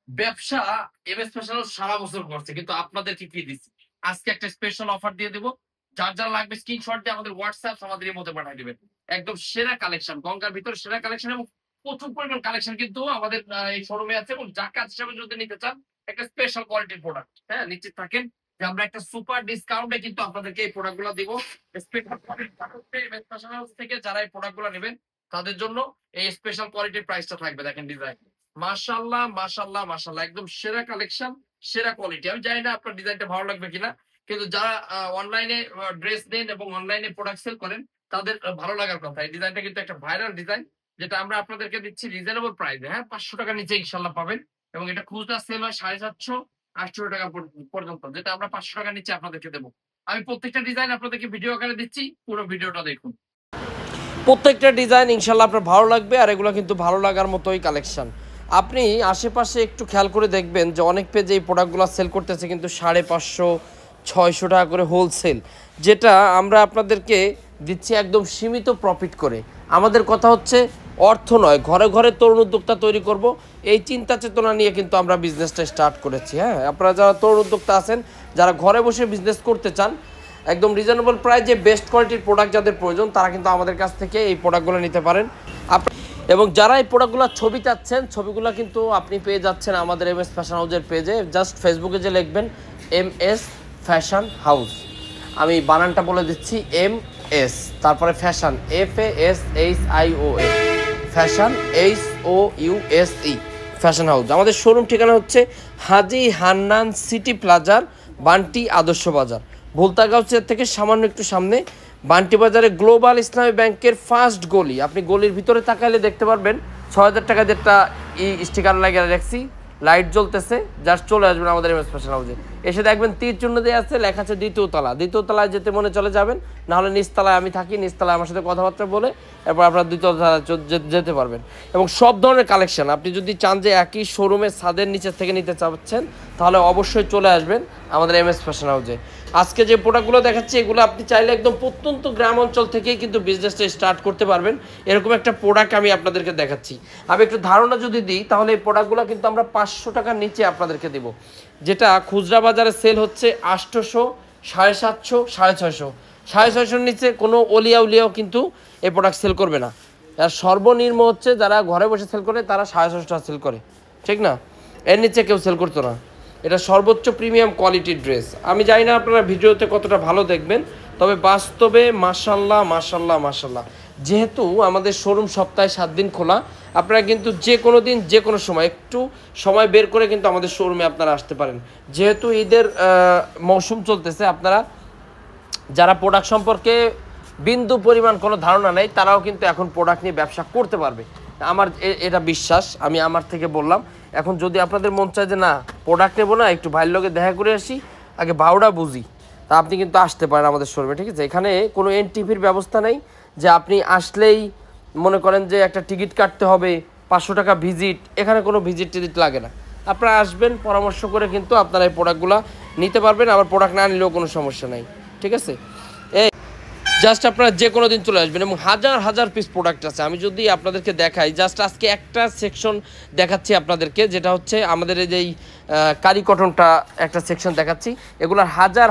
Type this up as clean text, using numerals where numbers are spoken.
ব্যবসা MS fashion সারা বছর করছে, কিন্তু আপনাদেরকে কি দিচ্ছি আজকে একটা স্পেশাল অফার দিয়ে দেবো। যার যার লাগবে স্ক্রিনশট দিয়ে আমাদের হোয়াটসঅ্যাপ আমাদের এর মধ্যে পাঠিয়ে দিবেন। একদম সেরা কালেকশন, গঙ্গার ভিতরে সেরা কালেকশন এবং প্রচুর পরিমাণ কালেকশন কিন্তু আমাদের এই শোরুমে আছে। এবং জাকাত হিসাবে যদি নিতে চান একটা স্পেশাল কোয়ালিটির প্রোডাক্ট, হ্যাঁ নিশ্চিত থাকেন যে আমরা একটা সুপার ডিসকাউন্টে কিন্তু আপনাদেরকে এই প্রোডাক্ট গুলো দিব। স্পেশাল কোয়ালিটি থেকে যারা এই প্রোডাক্ট গুলো নেবেন তাদের জন্য এই স্পেশাল কোয়ালিটির প্রাইসটা থাকবে। দেখেন ডিজাইন, মাশাআল্লাহ মাশাআল্লাহ মাশাআল্লাহ, একদম সেরা কালেকশন, সেরা কোয়ালিটি। আমি জানি না আপনার ডিজাইনটা ভালো লাগবে কিনা, কিন্তু যারা অনলাইনে ড্রেস দেন এবং অনলাইনে প্রোডাক্ট সেল করেন তাদের ভালো লাগার কথা। এই ডিজাইনটা কিন্তু একটা ভাইরাল ডিজাইন, যেটা আমরা আপনাদেরকে দিচ্ছি রিজনেবল প্রাইসে। হ্যাঁ, 500 টাকার নিচে ইনশাল্লাহ পাবেন। এবং এটা খুচরা সেল হয় 750-800 টাকা পর্যন্ত, যেটা আমরা 500 টাকার নিচে আপনাদেরকে দেবো। আমি প্রত্যেকটা ডিজাইন আপনাদেরকে ভিডিও আকারে দিচ্ছি, পুরো ভিডিওটা দেখুন। প্রত্যেকটা ডিজাইন ইনশাল্লাহ আপনার ভালো লাগবে, আর এগুলো কিন্তু ভালো লাগার মতোই কালেকশন। আপনি আশেপাশে একটু খেয়াল করে দেখবেন যে অনেক পেজে এই প্রোডাক্টগুলো সেল করতেছে কিন্তু 550-600 টাকা করে হোলসেল, যেটা আমরা আপনাদেরকে দিচ্ছি একদম সীমিত প্রফিট করে। আমাদের কথা হচ্ছে অর্থ নয়, ঘরে ঘরে তরুণ উদ্যোক্তা তৈরি করব, এই চিন্তা চেতনা নিয়ে কিন্তু আমরা বিজনেসটা স্টার্ট করেছি। হ্যাঁ, আপনারা যারা তরুণ উদ্যোক্তা আছেন, যারা ঘরে বসে বিজনেস করতে চান, একদম রিজনেবল প্রাইসে বেস্ট কোয়ালিটির প্রোডাক্ট যাদের প্রয়োজন তারা কিন্তু আমাদের কাছ থেকে এই প্রোডাক্টগুলো নিতে পারেন। এবং যারা এই প্রোডাক্টগুলোর ছবি চাচ্ছেন, ছবিগুলো কিন্তু আপনি পেয়ে যাচ্ছেন আমাদের এমএস ফ্যাশন হাউসের পেজে। জাস্ট ফেসবুকে যে লিখবেন এমএস ফ্যাশন হাউস, আমি বানানটা বলে দিচ্ছি, এমএস তারপরে fashion, FASHION, fashion HOUSE, fashion house. আমাদের শোরুম ঠিকানা হচ্ছে হাজি হান্নান সিটি প্লাজার, বান্টি আদর্শ বাজার, ভুলতাগাঁও থেকে সামান্য একটু সামনে, বান্টি বাজারে গ্লোবাল ইসলামী ব্যাংকের ফার্স্ট গলি। আপনি গলির ভিতরে তাকাইলে দেখতে পারবেন 6000 টাকা যেটা স্টিকার লাগিয়ে রাখছি, লাইট জ্বলতেছে। জাস্ট চলে আসবেন আমাদের এমএস ফ্যাশন হাউসে, এসে দেখবেন তীর চিহ্ন দিয়ে আছে, লেখা আছে দ্বিতীয় তলা। দ্বিতীয় তলায় যেতে মনে চলে যাবেন, নাহলে নিচতলায় আমি থাকি, নিচতলায় আমার সাথে কথাবার্তা বলে এরপর আপনারা দ্বিতীয় তলায় যেতে পারবেন। এবং সব ধরনের কালেকশন আপনি যদি চান যে একই শোরুমে ছাদের নিচের থেকে নিতে চাচ্ছেন, তাহলে অবশ্যই চলে আসবেন আমাদের এমএস ফ্যাশন হাউসে। আজকে যে প্রোডাক্টগুলো দেখাচ্ছি এগুলো আপনি চাইলে একদম প্রত্যন্ত গ্রাম অঞ্চল থেকেই কিন্তু বিজনেসটা স্টার্ট করতে পারবেন। এরকম একটা প্রোডাক্ট আমি আপনাদেরকে দেখাচ্ছি। আমি একটু ধারণা যদি দিই, তাহলে এই প্রোডাক্টগুলো কিন্তু আমরা 500 টাকার নিচে আপনাদেরকে দেবো, যেটা খুচরা বাজারে সেল হচ্ছে 800, 750, 650। 650-র নিচে কোনো অলিয়া উলিয়াও কিন্তু এই প্রোডাক্ট সেল করবে না। আর সর্বনিম্ন হচ্ছে যারা ঘরে বসে সেল করে তারা 650 টাকা সেল করে, ঠিক না? এর নিচে কেউ সেল করতো না। এটা সর্বোচ্চ প্রিমিয়াম কোয়ালিটির ড্রেস। আমি জানি না আপনারা ভিডিওতে কতটা ভালো দেখবেন, তবে বাস্তবে মাশাল্লাহ মাশাল্লাহ মাশাল্লাহ। যেহেতু আমাদের শোরুম সপ্তাহে 7 দিন খোলা, আপনারা কিন্তু যে কোনো দিন যে কোনো সময় একটু সময় বের করে কিন্তু আমাদের শোরুমে আপনারা আসতে পারেন। যেহেতু ঈদের মৌসুম চলতেছে, আপনারা যারা প্রোডাক্ট সম্পর্কে বিন্দু পরিমাণ কোনো ধারণা নেই তারাও কিন্তু এখন প্রোডাক্ট নিয়ে ব্যবসা করতে পারবে। আমার এটা বিশ্বাস, আমি আমার থেকে বললাম। এখন যদি আপনাদের মন চায় যে না প্রোডাক্ট নেবো না, একটু ভাইয়ের লোকে দেখা করে আসি, আগে ভাওটা বুঝি, তা আপনি কিন্তু আসতে পারেন আমাদের শোরুমে, ঠিক আছে? এখানে কোনো এনটিভির ব্যবস্থা নেই যে আপনি আসলেই মনে করেন যে একটা টিকিট কাটতে হবে 500 টাকা ভিজিট, এখানে কোনো ভিজিট টিজিট লাগে না। আপনারা আসবেন, পরামর্শ করে কিন্তু আপনারা এই প্রোডাক্টগুলো নিতে পারবেন। আবার প্রোডাক্ট না নিলেও কোনো সমস্যা নাই, ঠিক আছে? এই জাস্ট আপনারা যে কোনো দিন চলে আসবেন এবং হাজার হাজার পিস প্রোডাক্ট আছে। আমি যদি আপনাদেরকে দেখাই, জাস্ট আজকে একটা সেকশন দেখাচ্ছি আপনাদেরকে, যেটা হচ্ছে আমাদের এই যেই কারি কটনটা একটা সেকশন দেখাচ্ছি, এগুলোর হাজার